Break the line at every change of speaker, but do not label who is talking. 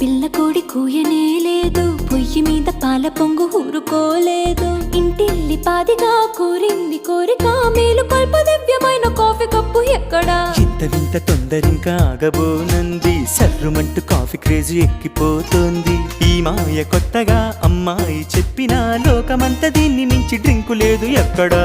పిల్ల కోడి కూయనే లేదు, పొయ్యి మీద పాల పొంగు ఊరుకోలేదు. ఇంటిల్లి పాదిగా కోరింది కోరిక, మేలు కల్ప దివ్యమైన కాఫీ కప్పు ఎక్కడా?
ఇంత వింత తొందరింకా ఆగబోనంది, సర్రుమంటూ కాఫీ క్రేజీ ఎక్కిపోతోంది. ఈ మాయ కొత్తగా అమ్మాయి చెప్పినా, లోకమంతా దీన్ని మించి డ్రింకు లేదు ఎక్కడా.